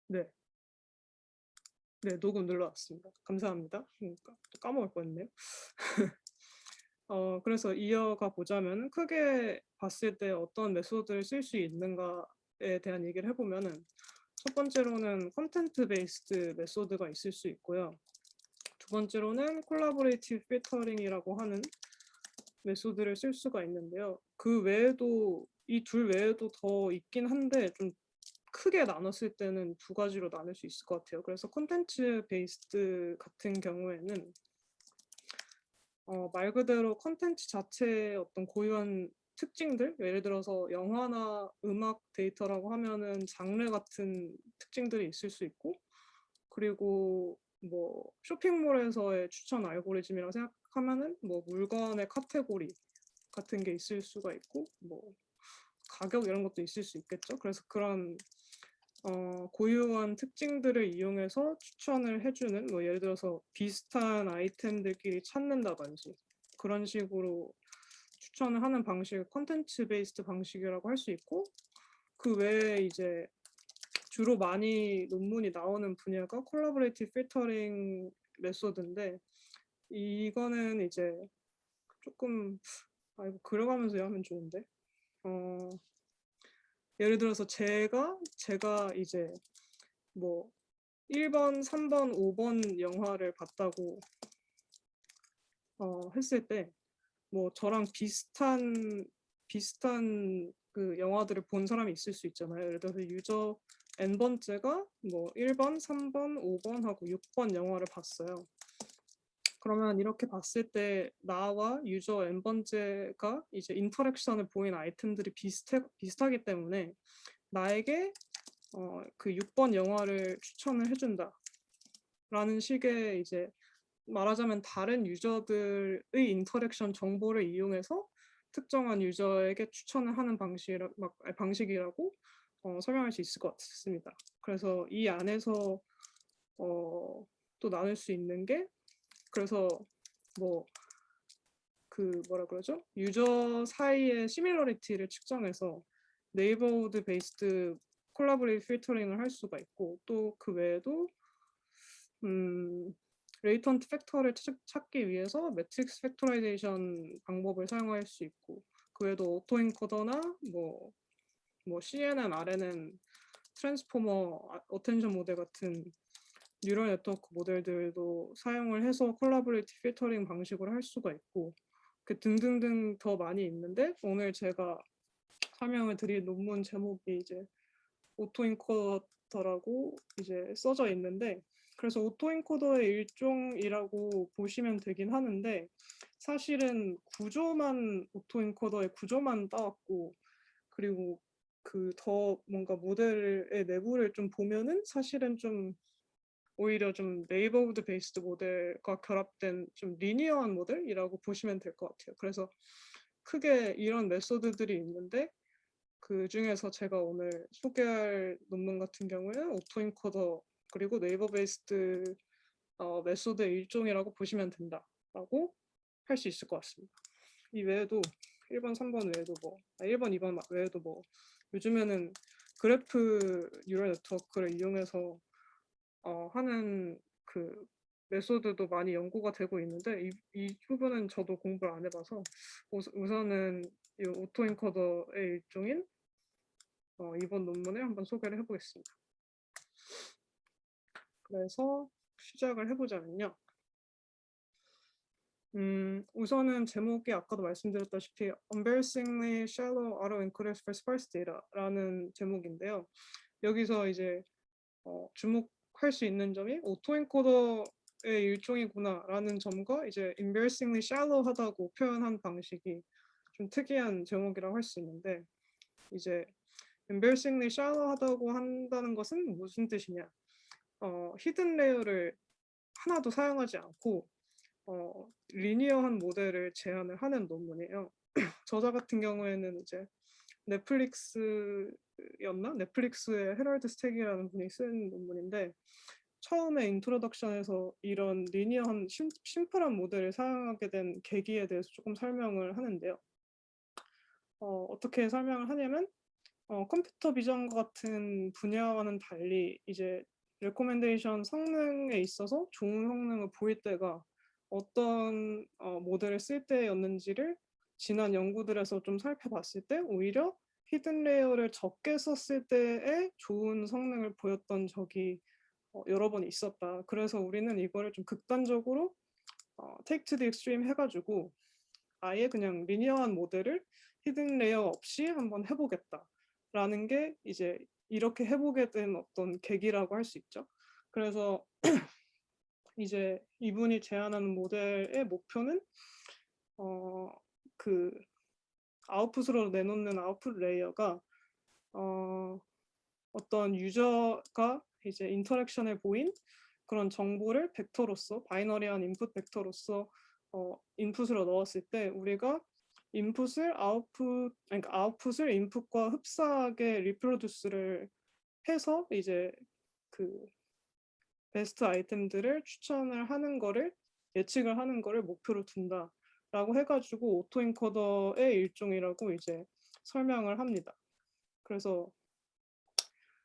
네. 네, 녹음 눌러왔습니다. 감사합니다. 또 까먹을 뻔했네요. 그래서 이어가 보자면 크게 봤을 때 어떤 메소드를 쓸 수 있는가에 대한 얘기를 해보면은 첫 번째로는 컨텐트 베이스드 메소드가 있을 수 있고요. 두 번째로는 콜라보레이티브 필터링이라고 하는 메소드를 쓸 수가 있는데요. 그 외에도 이 둘 외에도 더 있긴 한데 좀 크게 나눴을 때는 두 가지로 나눌 수 있을 것 같아요. 그래서 콘텐츠 베이스드 같은 경우에는 말 그대로 콘텐츠 자체의 어떤 고유한 특징들, 예를 들어서 영화나 음악 데이터라고 하면은 장르 같은 특징들이 있을 수 있고, 그리고 뭐 쇼핑몰에서의 추천 알고리즘이라고 생각하면은 뭐 물건의 카테고리 같은 게 있을 수가 있고, 뭐 가격 이런 것도 있을 수 있겠죠. 그래서 그런 고유한 특징들을 이용해서 추천을 해주는, 뭐 예를 들어서 비슷한 아이템들끼리 찾는다든지 그런 식으로 추천을 하는 방식을 컨텐츠 베이스드 방식이라고 할 수 있고, 그 외에 이제 주로 많이 논문이 나오는 분야가 콜라보레이티브 필터링 메소드인데, 이거는 이제 조금 이거 그려가면서 하면 좋은데, 예를 들어서 제가 이제 뭐 1번, 3번, 5번 영화를 봤다고 했을 때, 뭐 저랑 비슷한 그 영화들을 본 사람이 있을 수 있잖아요. 예를 들어서 유저 n번째가 뭐 1번, 3번, 5번 하고 6번 영화를 봤어요. 그러면 이렇게 봤을 때 나와 유저 n번째가 이제 인터랙션을 보인 아이템들이 비슷하기 때문에 나에게 그 6번 영화를 추천을 해준다 라는 식의, 이제 말하자면 다른 유저들의 인터랙션 정보를 이용해서 특정한 유저에게 추천을 하는 방식이라고 설명할 수 있을 것 같습니다. 그래서 이 안에서 또 나눌 수 있는 게, 그래서 뭐 그 뭐라 그러죠? 유저 사이의 시밀러리티를 측정해서 네이버우드 베이스드 콜라보레이티브 필터링을 할 수가 있고, 또 그 외에도 레이턴트 팩터를 찾기 위해서 매트릭스 팩토라이제이션 방법을 사용할 수 있고, 그 외에도 오토엔코더나 뭐 CNN, RNN, 트랜스포머, 어텐션 모델 같은 뉴럴 네트워크 모델들도 사용을 해서 콜라보레이티브 필터링 방식으로 할 수가 있고, 그 등등등 더 많이 있는데, 오늘 제가 설명을 드릴 논문 제목이 이제 오토인코더라고 이제 써져 있는데, 그래서 오토인코더의 일종이라고 보시면 되긴 하는데, 사실은 오토인코더의 구조만 따왔고, 그리고 그 더 뭔가 모델의 내부를 좀 보면은 사실은 좀 오히려 좀 네이버우드 베이스드 모델과 결합된 좀 리니어한 모델이라고 보시면 될 것 같아요. 그래서 크게 이런 메소드들이 있는데, 그 중에서 제가 오늘 소개할 논문 같은 경우에는 오토인코더 그리고 네이버 베이스드 메소드의 일종이라고 보시면 된다라고 할 수 있을 것 같습니다. 이 외에도 1번, 3번 외에도 1번, 2번 외에도 요즘에는 그래프 뉴럴 네트워크를 이용해서 하는 그 메소드도 많이 연구가 되고 있는데, 이 부분은 저도 공부를 안 해봐서 우선은 이 오토인코더의 일종인 이번 논문을 한번 소개를 해보겠습니다. 그래서 시작을 해보자면요. 우선은 제목이 아까도 말씀드렸다시피 Embarrassingly Shallow Auto-Encoded for Sparse Data라는 제목인데요. 여기서 이제 주목할 수 있는 점이 오토엔코더의 일종이구나라는 점과, 이제 embarrassingly shallow하다고 표현한 방식이 좀 특이한 제목이라고 할 수 있는데, 이제 embarrassingly shallow하다고 한다는 것은 무슨 뜻이냐? 히든 레이어를 하나도 사용하지 않고 리니어한 모델을 제안을 하는 논문이에요. 저자 같은 경우에는 이제 넷플릭스의 헤럴드 스택이라는 분이 쓴 논문인데, 처음에 인트로덕션에서 이런 리니어한 심플한 모델을 사용하게 된 계기에 대해서 조금 설명을 하는데요. 어떻게 설명을 하냐면, 컴퓨터 비전과 같은 분야와는 달리 이제 레코멘데이션 성능에 있어서 좋은 성능을 보일 때가 어떤 모델을 쓸 때였는지를 지난 연구들에서 좀 살펴봤을 때 오히려 히든 레이어를 적게 썼을 때에 좋은 성능을 보였던 적이 여러 번 있었다. 그래서 우리는 이거를 좀 극단적으로 take to the extreme 해가지고 아예 그냥 리니어한 모델을 히든 레이어 없이 한번 해보겠다라는 게 이제 이렇게 해보게 된 어떤 계기라고 할 수 있죠. 그래서 이제 이분이 제안하는 모델의 목표는 그 아웃풋으로 내놓는 아웃풋 레이어가 어떤 유저가 이제 인터랙션에 보인 그런 정보를 벡터로서 바이너리한 인풋 벡터로서 인풋으로 넣었을 때 우리가 인풋을 그러니까 아웃풋을 인풋과 흡사하게 리프로듀스를 해서 이제 그 베스트 아이템들을 추천을 하는 거를 예측을 하는 거를 목표로 둔다라고 해가지고 오토인코더의 일종이라고 이제 설명을 합니다. 그래서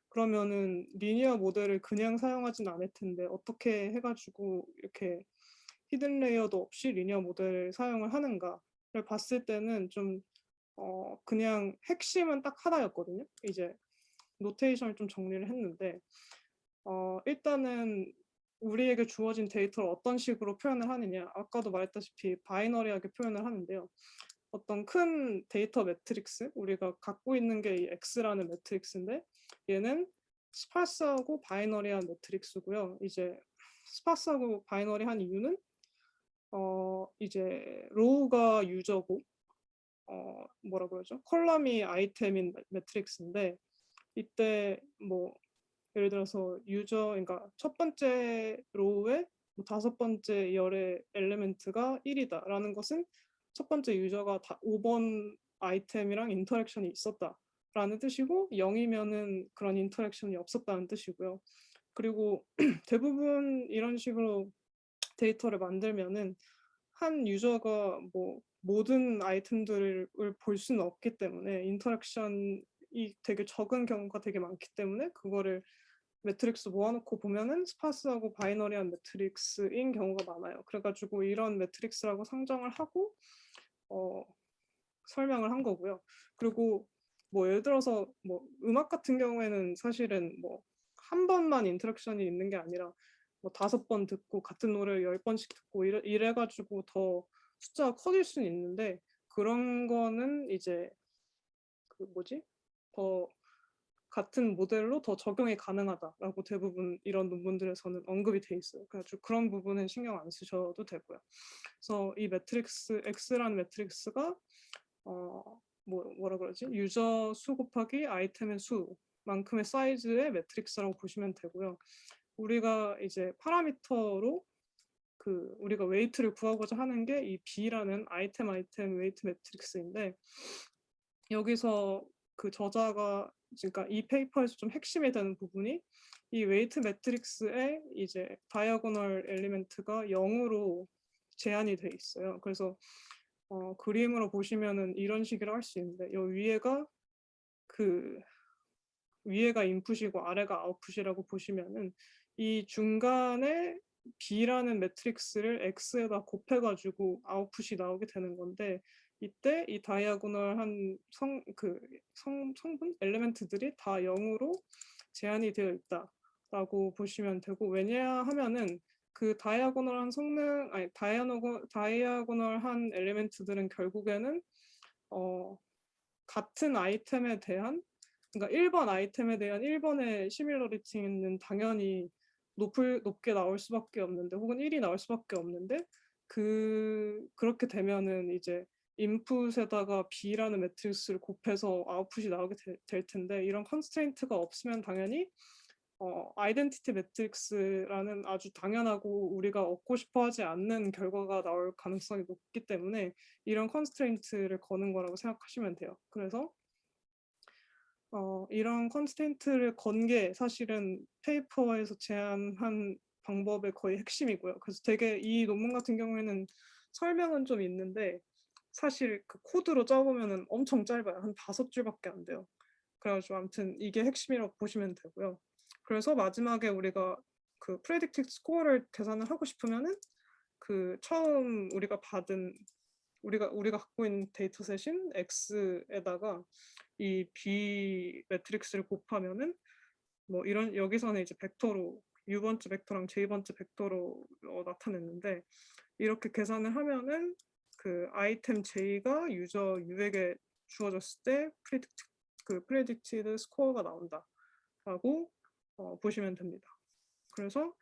그러면은 리니어 모델을 그냥 사용하진 않을 텐데 어떻게 해가지고 이렇게 히든 레이어도 없이 리니어 모델을 사용을 하는가를 봤을 때는 좀 그냥 핵심은 딱 하나였거든요. 이제 노테이션을 좀 정리를 했는데 일단은 우리에게 주어진 데이터를 어떤 식으로 표현을 하느냐 아까도 말했다시피 바이너리하게 표현을 하는데요. 어떤 큰 데이터 매트릭스 우리가 갖고 있는 게 이 X라는 매트릭스인데 얘는 스파스하고 바이너리한 매트릭스고요. 이제 스파스하고 바이너리한 이유는 이제 로우가 유저고 뭐라 그러죠? 컬럼이 아이템인 매트릭스인데 이때 뭐 예를 들어서 유저 그러니까 첫 번째 로우에 뭐 다섯 번째 열의 엘리멘트가 1이다라는 것은 첫 번째 유저가 5번 아이템이랑 인터랙션이 있었다라는 뜻이고 0이면은 그런 인터랙션이 없었다는 뜻이고요. 그리고 대부분 이런 식으로 데이터를 만들면은 한 유저가 뭐 모든 아이템들을 볼 수는 없기 때문에 인터랙션이 되게 적은 경우가 되게 많기 때문에 그거를 매트릭스 모아놓고 보면은 스파스하고 바이너리한 매트릭스인 경우가 많아요. 그래가지고 이런 매트릭스라고 상정을 하고 설명을 한 거고요. 그리고 뭐 예를 들어서 뭐 음악 같은 경우에는 사실은 뭐 한 번만 인터랙션이 있는 게 아니라 뭐 5번 듣고 같은 노래를 10번씩 듣고 이래가지고 더 숫자가 커질 수는 있는데 그런 거는 이제 그 뭐지? 더 같은 모델로 더 적용이 가능하다라고 대부분 이런 논문들에서는 언급이 돼 있어요. 그래가지고 그런 부분은 신경 안 쓰셔도 되고요. 그래서 이 매트릭스 X라는 매트릭스가 뭐라 그러지? 유저 수 곱하기 아이템의 수만큼의 사이즈의 매트릭스라고 보시면 되고요. 우리가 이제 파라미터로 그 우리가 웨이트를 구하고자 하는 게 이 B라는 아이템 웨이트 매트릭스인데 여기서 그 저자가 그러니까 이 페이퍼에서 좀 핵심이 되는 부분이 이 웨이트 매트릭스에 이제 다이아고널 엘리멘트가 0으로 제한이 돼 있어요. 그래서 그림으로 보시면은 이런 식으로 할 수 있는데 요 위에가 인풋이고 아래가 아웃풋이라고 보시면은 이 중간에 B라는 매트릭스를 X에다 곱해가지고 아웃풋이 나오게 되는 건데 이때 이 다이아고널한 성분 엘리멘트들이 다 0으로 제한이 되어 있다라고 보시면 되고 왜냐하면은 그 다이아고널한 성능 아니 다이아고널한 엘리멘트들은 결국에는 같은 아이템에 대한 그러니까 1번 아이템에 대한 1번의 시밀러리티는 당연히 높게 나올 수밖에 없는데 혹은 1이 나올 수밖에 없는데 그렇게 되면은 이제 인풋에다가 B라는 매트릭스를 곱해서 아웃풋이 나오게 될 텐데 이런 컨스트레인트가 없으면 당연히 아이덴티티 매트릭스라는 아주 당연하고 우리가 얻고 싶어 하지 않는 결과가 나올 가능성이 높기 때문에 이런 컨스트레인트를 거는 거라고 생각하시면 돼요. 그래서 이런 컨스트레인트를 건 게 사실은 페이퍼에서 제안한 방법의 거의 핵심이고요. 그래서 되게 이 논문 같은 경우에는 설명은 좀 있는데 사실 그 코드로 짜보면 엄청 짧아요. 한 5줄밖에 안 돼요. 그래가지고 아무튼 이게 핵심이라고 보시면 되고요. 그래서 마지막에 우리가 그 프레딕틱 스코어를 계산을 하고 싶으면은 그 처음 우리가 갖고 있는 데이터셋인 X에다가 이 B 매트릭스를 곱하면은 뭐 이런 여기서는 이제 벡터로 U번째 벡터랑 J번째 벡터로 나타냈는데 이렇게 계산을 하면은 그 아이템 J가 유저 U에게 주어졌을 때 predicted 스코어가 나온다라고 보시면 됩니다. 그래서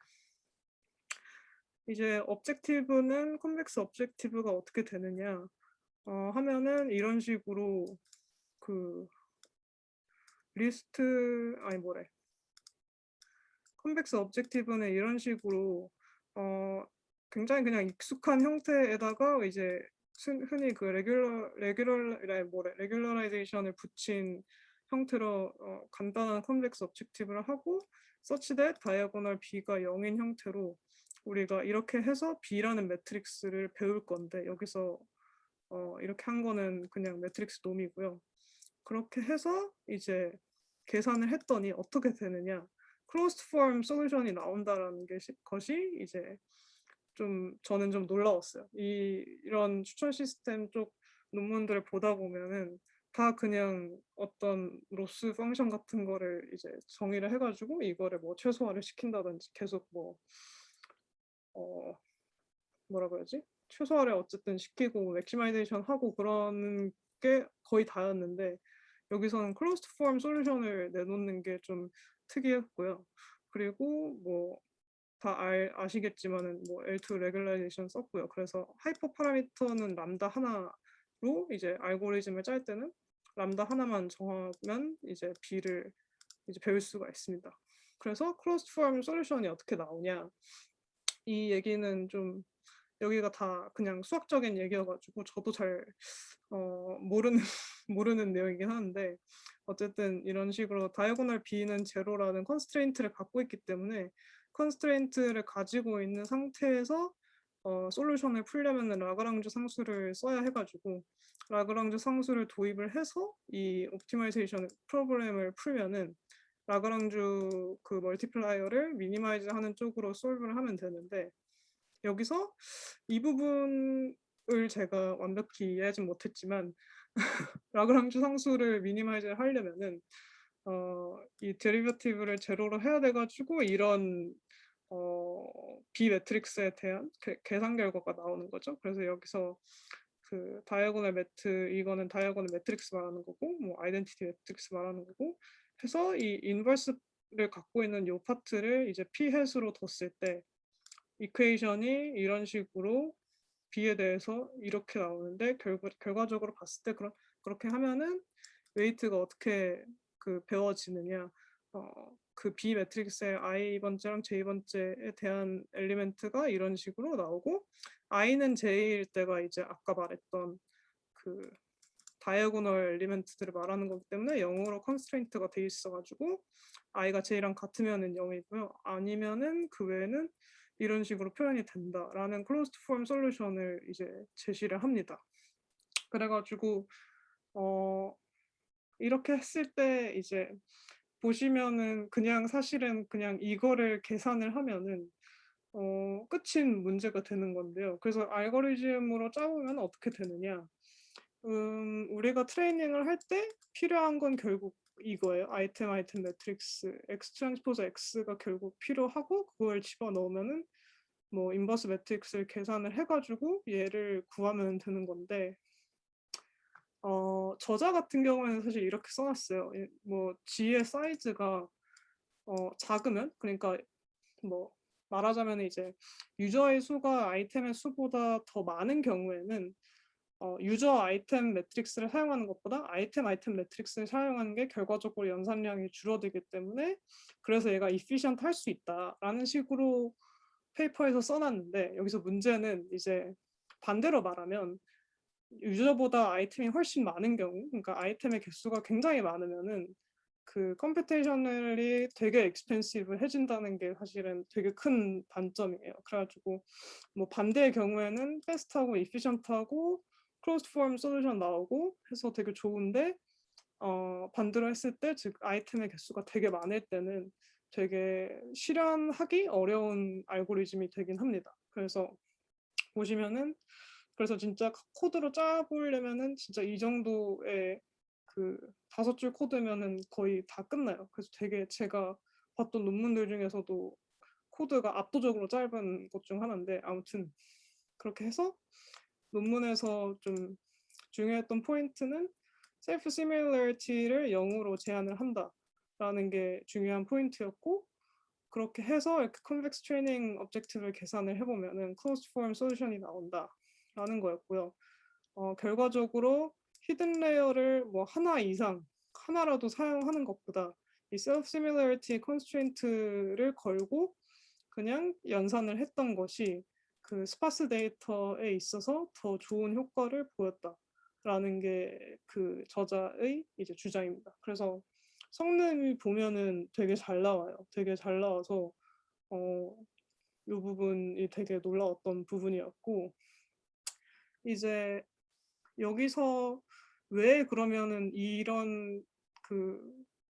이제 objective는 convex objective가 어떻게 되느냐 하면은 이런 식으로 그 리스트 convex objective는 이런 식으로 굉장히 그냥 익숙한 형태에다가 이제 흔히 그 레귤러라이제이션을 붙인 형태로 간단한 convex objective를 하고 such that diagonal b가 0인 형태로 우리가 이렇게 해서 b라는 매트릭스를 배울 건데 여기서 이렇게 한 거는 그냥 매트릭스 놈이고요. 그렇게 해서 이제 계산을 했더니 어떻게 되느냐 closed form 솔루션이 나온다라는 것이 이제 저는 좀 놀라웠어요. 이런 추천 시스템 쪽 논문들을 보다 보면은 다 그냥 어떤 로스 펑션 같은 거를 이제 정의를 해가지고 이거를 뭐 최소화를 시킨다든지 계속 뭐라 그러지? 최소화를 어쨌든 시키고 맥시마이제이션 하고 그러는 게 거의 다였는데 여기서는 클로스드 폼 솔루션을 내놓는 게 좀 특이했고요. 그리고 뭐 다 아시겠지만은 뭐 L2 레귤라이제이션 썼고요. 그래서 하이퍼 파라미터는 람다 하나로 이제 알고리즘을 짤 때는 람다 하나만 정하면 이제 B를 이제 배울 수가 있습니다. 그래서 클로스드 폼 솔루션이 어떻게 나오냐 이 얘기는 좀 여기가 다 그냥 수학적인 얘기여가지고 저도 잘 모르는 모르는 내용이긴 하는데 어쨌든 이런 식으로 다이아고널 B는 제로라는 컨스트레인트를 갖고 있기 때문에 컨스트레인트를 가지고 있는 상태에서 솔루션을 풀려면 라그랑주 상수를 써야 해가지고 라그랑주 상수를 도입을 해서 이 옵티마이제이션 프로그램을 풀면은 라그랑주 그 멀티플라이어를 미니마이즈 하는 쪽으로 솔브를 하면 되는데 여기서 이 부분을 제가 완벽히 이해하지 못했지만 라그랑주 상수를 미니마이즈 하려면은 이 데리베티브를 제로로 해야 돼가지고 이런 B 매트릭스에 대한 계산 결과가 나오는 거죠. 그래서 여기서 그 다이아고널 이거는 다이아고널 매트릭스 말하는 거고 뭐 아이덴티티 매트릭스 말하는 거고 해서 이 인버스를 갖고 있는 이 파트를 이제 P 햇으로 뒀을 때 이퀘이션이 이런 식으로 B에 대해서 이렇게 나오는데 결과적으로 봤을 때 그렇게 하면은 웨이트가 어떻게 그 배워지느냐 그 B 매트릭스의 I번째랑 J번째에 대한 엘리멘트가 이런 식으로 나오고 I는 J일 때가 이제 아까 말했던 그 다이아고널 엘리멘트들을 말하는 거기 때문에 0으로 컨스트레인트가 돼 있어가지고 I가 J랑 같으면은 0이고요. 아니면은 그 외에는 이런 식으로 표현이 된다라는 클로스드 폼 솔루션을 이제 제시를 합니다. 그래가지고 이렇게 했을 때 이제 보시면은 그냥 사실은 그냥 이거를 계산을 하면은 끝인 문제가 되는 건데요. 그래서 알고리즘으로 짜보면 어떻게 되느냐? 우리가 트레이닝을 할 때 필요한 건 결국 이거예요. 아이템 매트릭스 X 트랜스포즈 X가 결국 필요하고 그걸 집어넣으면은 뭐 인버스 매트릭스를 계산을 해가지고 얘를 구하면 되는 건데 저자 같은 경우에는 사실 이렇게 써놨어요. 뭐 G의 사이즈가 작으면 그러니까 뭐 말하자면 이제 유저의 수가 아이템의 수보다 더 많은 경우에는 유저 아이템 매트릭스를 사용하는 것보다 아이템 매트릭스를 사용하는 게 결과적으로 연산량이 줄어들기 때문에 그래서 얘가 efficient 할 수 있다라는 식으로 페이퍼에서 써놨는데 여기서 문제는 이제 반대로 말하면 유저보다 아이템이 훨씬 많은 경우 그러니까 아이템의 개수가 굉장히 많으면은 그 컴퓨테이셔널이 되게 익스펜시브해진다는 게 사실은 되게 큰 단점이에요. 그래가지고 뭐 반대의 경우에는 패스트하고 이피션트하고 클로스드 폼 솔루션 나오고 해서 되게 좋은데 반대로 했을 때, 즉 아이템의 개수가 되게 많을 때는 되게 실현하기 어려운 알고리즘이 되긴 합니다. 그래서 보시면은, 그래서 진짜 코드로 짜보려면은 진짜 이 정도의 그 5줄 코드면은 거의 다 끝나요. 그래서 되게 제가 봤던 논문들 중에서도 코드가 압도적으로 짧은 것 중 하나인데, 아무튼 그렇게 해서 논문에서 좀 중요했던 포인트는 셀프 시뮬러리티를 0으로 제한을 한다라는 게 중요한 포인트였고, 그렇게 해서 이렇게 컨벡스 트레이닝 objective를 계산을 해보면은 closed form 솔루션이 나온다라는 거였고요. 결과적으로 히든 레이어를 뭐 하나 이상, 하나라도 사용하는 것보다 이 self similarity constraint를 걸고 그냥 연산을 했던 것이 그 스파스 데이터에 있어서 더 좋은 효과를 보였다라는 게 그 저자의 이제 주장입니다. 그래서 성능이 보면은 되게 잘 나와요. 되게 잘 나와서 이 부분이 되게 놀라웠던 부분이었고, 이제 여기서 왜 그러면은 이런 그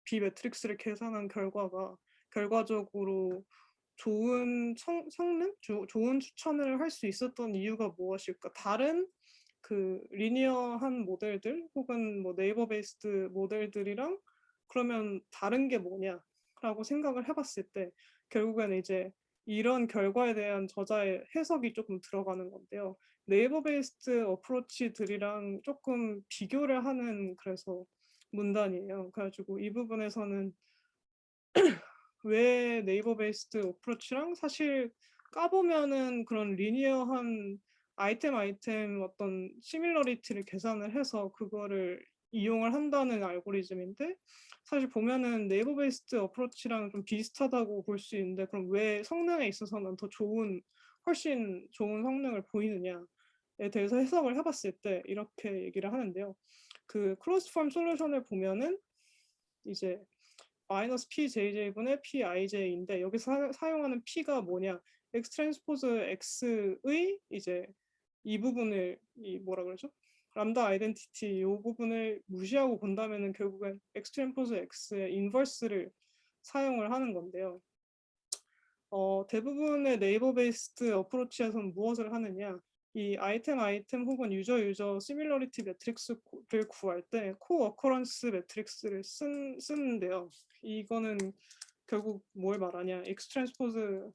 B 매트릭스를 계산한 결과가 결과적으로 좋은 성능, 좋은 추천을 할 수 있었던 이유가 무엇일까? 다른 그 리니어한 모델들 혹은 뭐 네이버 베이스드 모델들이랑 그러면 다른 게 뭐냐라고 생각을 해봤을 때 결국에는 이제 이런 결과에 대한 저자의 해석이 조금 들어가는 건데요. 네이버 베이스드 어프로치들이랑 조금 비교를 하는 그래서 문단이에요. 그래가지고 이 부분에서는 왜 네이버 베이스드 어프로치랑 사실 까보면은 그런 리니어한 아이템 어떤 시밀러리티를 계산을 해서 그거를 이용을 한다는 알고리즘인데, 사실 보면은 네이버 베이스드 어프로치랑 좀 비슷하다고 볼 수 있는데, 그럼 왜 성능에 있어서는 더 훨씬 좋은 성능을 보이느냐에 대해서 해석을 해봤을 때 이렇게 얘기를 하는데요. 그 클로즈 폼 솔루션을 보면은 이제 마이너스 PJJ분의 PIJ인데 여기서 사용하는 P가 뭐냐? X 트랜스포즈 X의 이제 이 부분을 이 뭐라 그러죠? 람다 아이덴티티 이 부분을 무시하고 본다면은 결국엔 X 트랜스포즈 X의 인버스를 사용을 하는 건데요. 대부분의 네이버 베이스드 어프로치에서는 무엇을 하느냐? 이 아이템 혹은 유저 시밀러리티 매트릭스를 구할 때 코어커런스 매트릭스를 쓰는데요. 이거는 결국 뭘 말하냐? X 트랜스포즈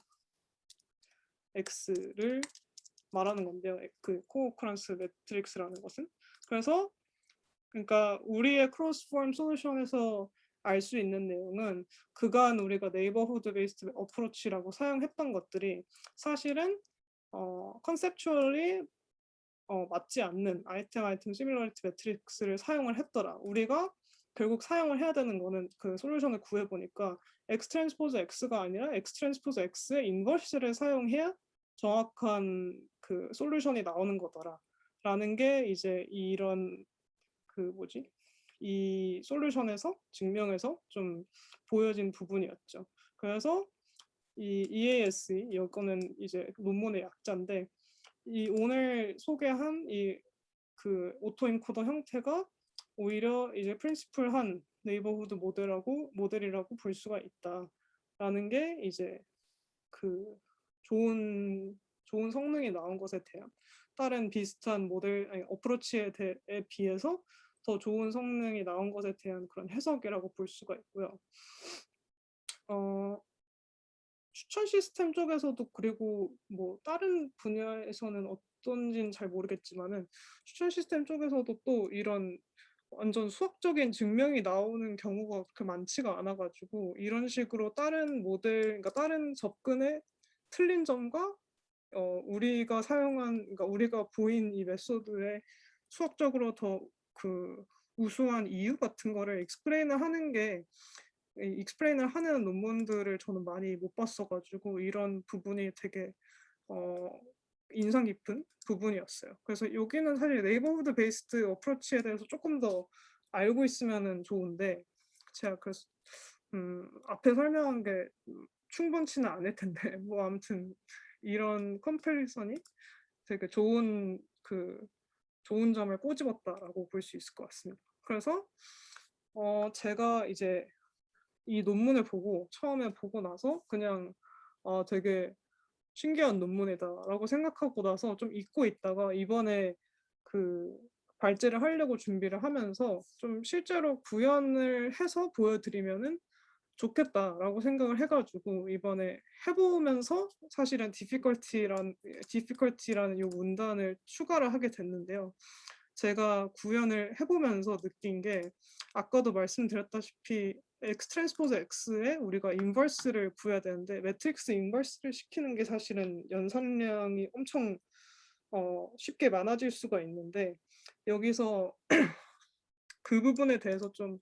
X를 말하는 건데요. 그 코어커런스 매트릭스라는 것은. 그래서 그러니까 우리의 크로스 폼 솔루션에서 알 수 있는 내용은 그간 우리가 네이버후드 베이스드 어프로치라고 사용했던 것들이 사실은 컨셉추얼리 맞지 않는 아이템 시밀러리티 매트릭스를 사용을 했더라. 우리가 결국 사용을 해야 되는 거는 그 솔루션을 구해보니까 X 트랜스포즈 X가 아니라 X 트랜스포즈 X의 인버스를 사용해야 정확한 그 솔루션이 나오는 거더라. 라는 게 이제 이런 그 뭐지? 이 솔루션에서 증명해서 좀 보여진 부분이었죠. 그래서 이 EASE 이거는 이제 논문의 약자인데 이 오늘 소개한 이 그 오토인코더 형태가 오히려 이제 프린시플한 네이버후드 모델이라고 볼 수가 있다라는 게 이제 그 좋은 성능이 나온 것에 대한 다른 비슷한 어프로치에 비해서 더 좋은 성능이 나온 것에 대한 그런 해석이라고 볼 수가 있고요. 추천 시스템 쪽에서도 그리고 뭐 다른 분야에서는 어떤지는 잘 모르겠지만은 추천 시스템 쪽에서도 또 이런 완전 수학적인 증명이 나오는 경우가 그렇게 많지가 않아가지고 이런 식으로 다른 그러니까 다른 접근의 틀린 점과 그러니까 우리가 보인 이 메소드의 수학적으로 더 그 우수한 이유 같은 거를 익스플레인을 하는 논문들을 저는 많이 못 봤어가지고 이런 부분이 되게 어, 인상 깊은 부분이었어요. 그래서 여기는 사실 네이버후드 베이스드 어프로치에 대해서 조금 더 알고 있으면 좋은데 제가 그래서 앞에 설명한 게 충분치는 않을 텐데 뭐 아무튼 이런 컴패리선이 되게 좋은 점을 꼬집었다라고 볼 수 있을 것 같습니다. 그래서 제가 이제 이 논문을 처음에 보고 나서 그냥 되게 신기한 논문이다라고 생각하고 나서 좀 잊고 있다가 이번에 그 발제를 하려고 준비를 하면서 좀 실제로 구현을 해서 보여드리면은 좋겠다라고 생각을 해가지고 이번에 해보면서 사실은 difficulty라는 이 문단을 추가를 하게 됐는데요. 제가 구현을 해보면서 느낀 게 아까도 말씀드렸다시피 X 트랜스포즈 X에 우리가 인버스를 구해야 되는데 매트릭스 인버스를 시키는 게 사실은 연산량이 엄청 쉽게 많아질 수가 있는데 여기서 그 부분에 대해서 좀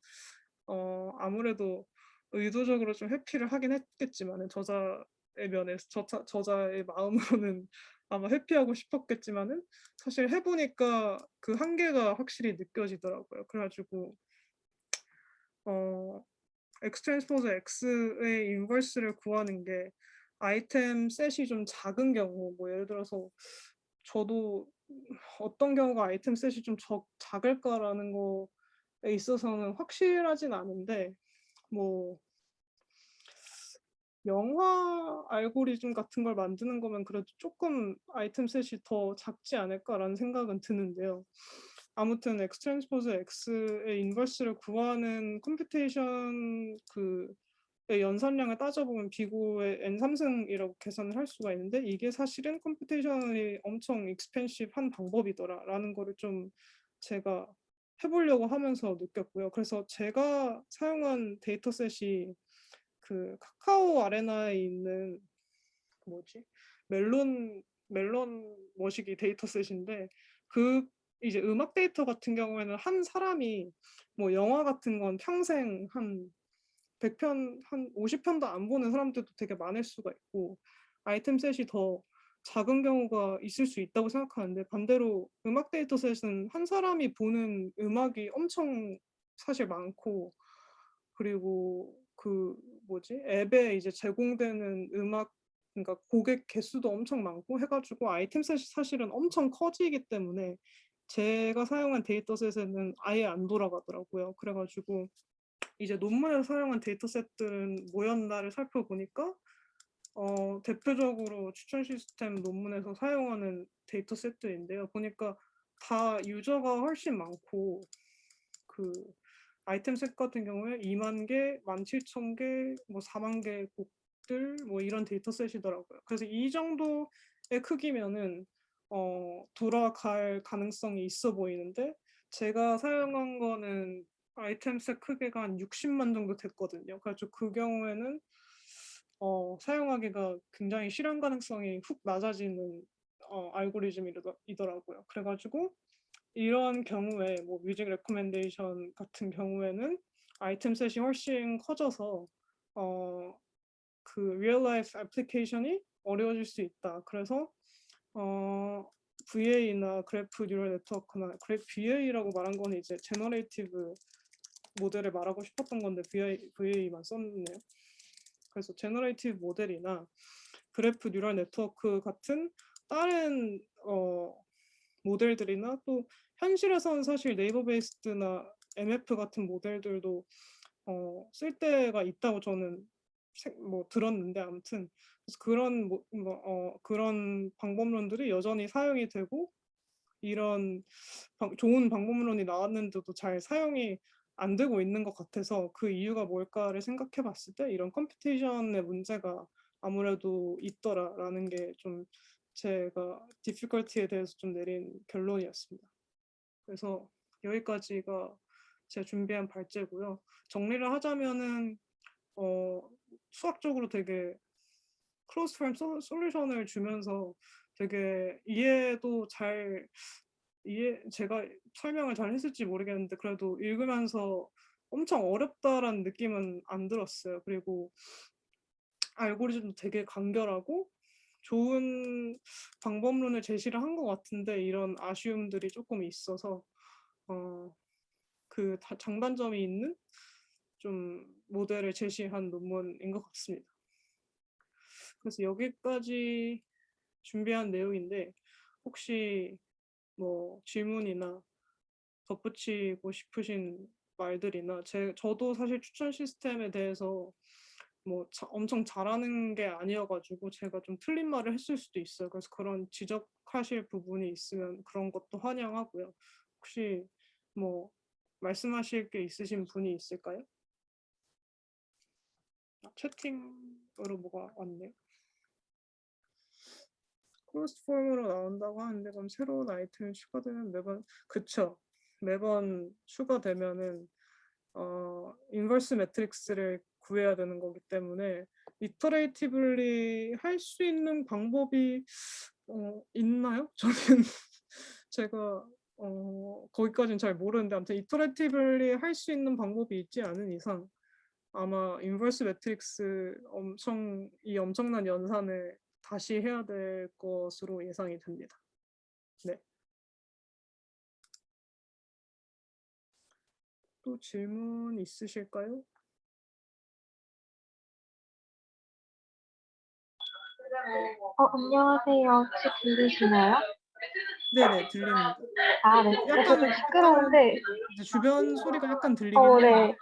아무래도 의도적으로 좀 회피를 하긴 했겠지만 저자의 면에서 저자의 마음으로는 아마 회피하고 싶었겠지만은 사실 해보니까 그 한계가 확실히 느껴지더라고요. 그래가지고 X 트랜스포즈 X의 인버스를 구하는 게 아이템 셋이 좀 작은 경우, 뭐 예를 들어서 저도 어떤 경우가 아이템 셋이 좀 작을까라는 거에 있어서는 확실하진 않은데 뭐 영화 알고리즘 같은 걸 만드는 거면 그래도 조금 아이템 셋이 더 작지 않을까라는 생각은 드는데요. 아무튼 X 트랜스포즈 X의 인버스를 구하는 컴퓨테이션 의 연산량을 따져보면 비고의 n3승이라고 계산을 할 수가 있는데 이게 사실은 컴퓨테이션이 엄청 익스펜시브한 방법이더라라는 거를 좀 제가 해보려고 하면서 느꼈고요. 그래서 제가 사용한 데이터셋이 그 카카오 아레나에 있는 뭐지 멜론 머시기 데이터셋인데 그 이제 음악 데이터 같은 경우에는 한 사람이 뭐 영화 같은 건 평생 한 100편 한 50편도 안 보는 사람들도 되게 많을 수가 있고 아이템 셋이 더 작은 경우가 있을 수 있다고 생각하는데 반대로 음악 데이터셋은 한 사람이 보는 음악이 엄청 사실 많고 그리고 그 뭐지 앱에 이제 제공되는 음악 그러니까 고객 개수도 엄청 많고 해가지고 아이템셋이 사실은 엄청 커지기 때문에 제가 사용한 데이터셋에는 아예 안 돌아가더라고요. 그래가지고 이제 논문에서 사용한 데이터셋들은 뭐였나를 살펴보니까 대표적으로 추천 시스템 논문에서 사용하는 데이터셋들인데요. 보니까 다 유저가 훨씬 많고 그 아이템 셋 같은 경우에 2만 개, 17,000개, 뭐 4만 개 곡들 뭐 이런 데이터셋이더라고요. 그래서 이 정도의 크기면은 돌아갈 가능성이 있어 보이는데 제가 사용한 거는 아이템 셋 크기가 한 60만 정도 됐거든요. 그래서 그 경우에는 사용하기가 굉장히 실현 가능성이 훅 낮아지는 알고리즘이더라고요. 그래가지고 이런 경우에 뭐 뮤직 레코멘데이션 같은 경우에는 아이템 셋이 훨씬 커져서 그 리얼 라이프 애플리케이션이 어려워질 수 있다. 그래서 VA나 그래프 뉴럴 네트워크나 VA라고 말한 거는 이제 제너레이티브 모델을 말하고 싶었던 건데 VA만 썼네요. 그래서 제너레이티브 모델이나 그래프 뉴럴 네트워크 같은 다른 모델들이나 또 현실에서는 사실 네이버 베이스드나 MF 같은 모델들도 쓸 때가 있다고 저는 뭐 들었는데 아무튼 그런 그런 방법론들이 여전히 사용이 되고 이런 좋은 방법론이 나왔는데도 잘 사용이 안 되고 있는 것 같아서 그 이유가 뭘까를 생각해 봤을 때 이런 컴퓨테이션의 문제가 아무래도 있더라라는 게 좀 제가 디피컬티에 대해서 좀 내린 결론이었습니다. 그래서 여기까지가 제가 준비한 발제고요. 정리를 하자면은 수학적으로 되게 클로즈 프레임 솔루션을 주면서 되게 이해도 잘 제가 설명을 잘 했을지 모르겠는데 그래도 읽으면서 엄청 어렵다라는 느낌은 안 들었어요. 그리고 알고리즘도 되게 간결하고 좋은 방법론을 제시를 한 것 같은데 이런 아쉬움들이 조금 있어서 그 장단점이 있는 좀 모델을 제시한 논문인 것 같습니다. 그래서 여기까지 준비한 내용인데 혹시 뭐 질문이나 덧붙이고 싶으신 말들이나 저도 사실 추천 시스템에 대해서 뭐 엄청 잘하는 게 아니어가지고 제가 좀 틀린 말을 했을 수도 있어요. 그래서 그런 지적하실 부분이 있으면 그런 것도 환영하고요. 혹시 뭐 말씀하실 게 있으신 분이 있을까요? 채팅으로 뭐가 왔네요. 클로스 폼으로 나온다고 하는데 그럼 새로운 아이템이 추가되면 매번 추가되면은 인버스 매트릭스를 구해야 되는 거기 때문에 이터레이티블리 할 수 있는 방법이 있나요? 저는 제가 거기까지는 잘 모르는데 아무튼 이터레이티블리 할 수 있는 방법이 있지 않은 이상 아마 인버스 매트릭스 엄청난 연산을 다시 해야 될 것으로 예상이 됩니다. 네. 또 질문 있으실까요? 안녕하세요. 혹시 들리시나요? 네네, 들립니다. 네. 약간 좀 시끄러운데. 이제 주변 소리가 약간 들리긴 해요. 네. 네네.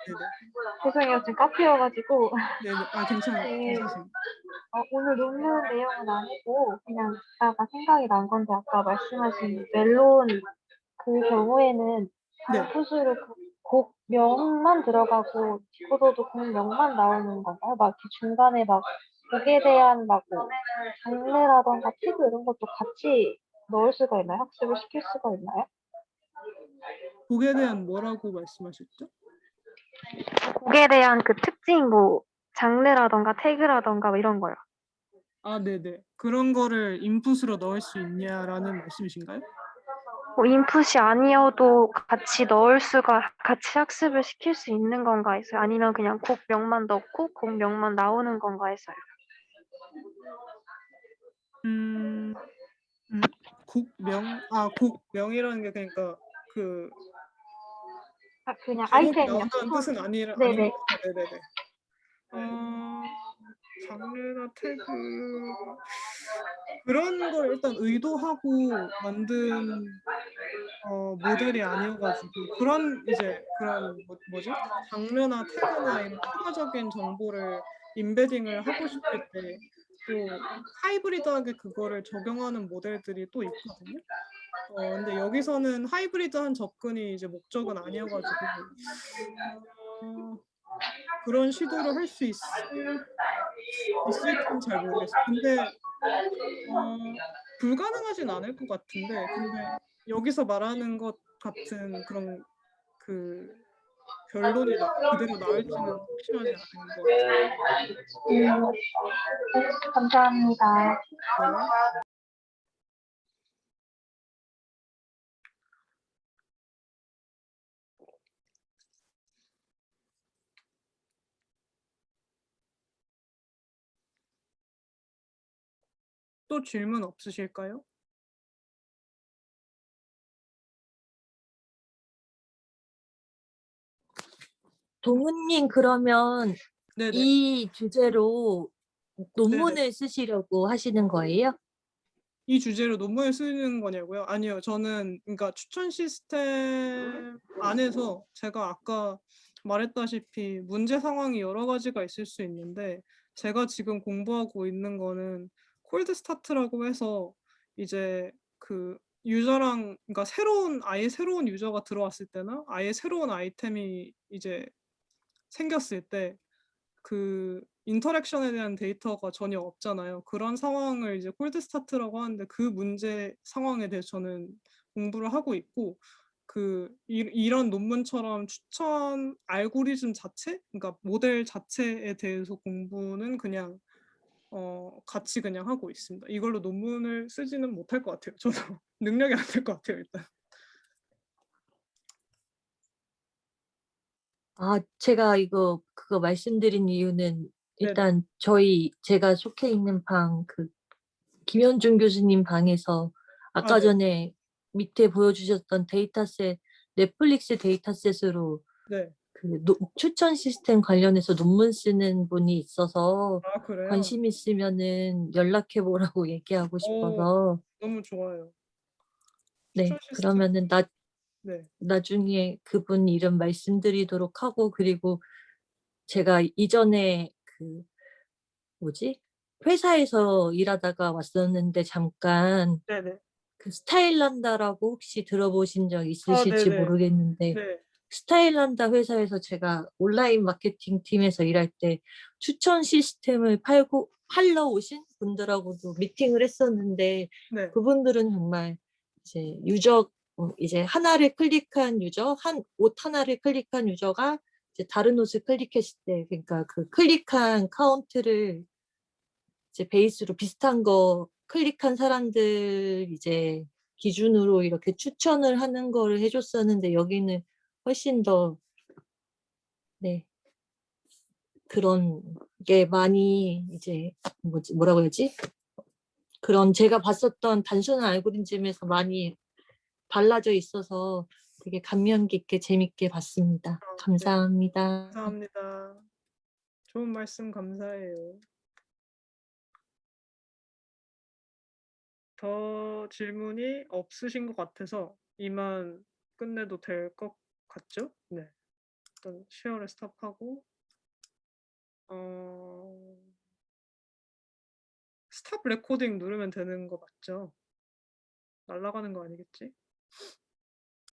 죄송해요. 지금 카페여가지고. 네네. 네. 괜찮습니다. 오늘 논문 내용은 아니고 그냥 듣다가 생각이 난 건데 아까 말씀하신 멜론 그 경우에는 네. 소수로 곡명만 들어가고 디코더도 곡명만 나오는 건가요? 막 이렇게 중간에 막 곡에 대한 뭐 장르라던가 태그 이런 것도 같이 넣을 수가 있나요? 학습을 시킬 수가 있나요? 곡에 대한 뭐라고 말씀하셨죠? 곡에 대한 그 특징 장르라던가 태그라던가 이런 거요. 네네. 그런 거를 인풋으로 넣을 수 있냐라는 말씀이신가요? 인풋이 아니어도 같이 같이 학습을 시킬 수 있는 건가 해서요? 아니면 그냥 곡명만 넣고 곡명만 나오는 건가 해서요? 음, 곡명이라는 게 그러니까 그 그냥 제목이 아이템이요. 나온다는 뜻은 아닌 네네. 거죠? 네네네. 장르나 태그 그런 걸 일단 의도하고 만든 모델이 아니어가지고 그런 뭐지? 장르나 태그나 이런 추가적인 정보를 인베딩을 하고 싶을 때 또 하이브리드하게 그거를 적용하는 모델들이 또 있거든요. 근데 여기서는 하이브리드한 접근이 이제 목적은 아니어가지고 그런 시도를 할 수 있을지는 잘 모르겠어요. 근데 불가능하진 않을 것 같은데 근데 여기서 말하는 것 같은 그런 그 결론이 그대로 나올지는 확실하지 않은 것 같아요. 감사합니다. 네. 또 질문 없으실까요? 동훈님, 그러면 네네. 이 주제로 네네. 논문을 쓰시려고 하시는 거예요? 이 주제로 논문을 쓰는 거냐고요? 아니요. 저는 그러니까 추천 시스템 안에서 제가 아까 말했다시피 문제 상황이 여러 가지가 있을 수 있는데 제가 지금 공부하고 있는 거는 콜드 스타트라고 해서 이제 그 유저랑 그러니까 아예 새로운 유저가 들어왔을 때나 아예 새로운 아이템이 이제 생겼을 때 그 인터랙션에 대한 데이터가 전혀 없잖아요. 그런 상황을 이제 콜드 스타트라고 하는데 그 문제 상황에 대해서 저는 공부를 하고 있고 이런 논문처럼 추천 알고리즘 자체, 그러니까 모델 자체에 대해서 공부는 그냥 같이 그냥 하고 있습니다. 이걸로 논문을 쓰지는 못할 것 같아요. 저도 능력이 안 될 것 같아요, 일단. 제가 그거 말씀드린 이유는 네, 일단 제가 속해 있는 김현중 교수님 방에서 아까 네, 전에 밑에 보여주셨던 데이터셋, 넷플릭스 데이터셋으로 네. 추천 시스템 관련해서 논문 쓰는 분이 있어서 그래요? 관심 있으면은 연락해 보라고 얘기하고 오, 싶어서. 너무 좋아요. 네, 추천 시스템. 그러면은 네. 나중에 그분 이름 말씀드리도록 하고, 그리고 제가 이전에 그 뭐지? 회사에서 일하다가 왔었는데 잠깐 네네. 그 스타일란다라고 혹시 들어보신 적 아, 있으실지 네네. 모르겠는데, 네. 스타일란다 회사에서 제가 온라인 마케팅 팀에서 일할 때 추천 시스템을 팔러 오신 분들하고도 미팅을 했었는데, 네. 그분들은 정말 이제 유저, 이제 하나를 클릭한 유저, 옷 하나를 클릭한 유저가 이제 다른 옷을 클릭했을 때, 그러니까 그 클릭한 카운트를 이제 베이스로 비슷한 거 클릭한 사람들 이제 기준으로 이렇게 추천을 하는 거를 해줬었는데, 여기는 훨씬 더, 네, 그런 게 많이 이제 뭐라고 해야지? 그런 제가 봤었던 단순한 알고리즘에서 많이 달라져 있어서 되게 감명 깊게 재밌게 봤습니다. 네. 감사합니다. 감사합니다. 좋은 말씀 감사해요. 더 질문이 없으신 것 같아서 이만 끝내도 될 것 같죠? 네. 일단 쉐어를 스탑하고 스탑 레코딩 누르면 되는 거 맞죠? 날아가는 거 아니겠지?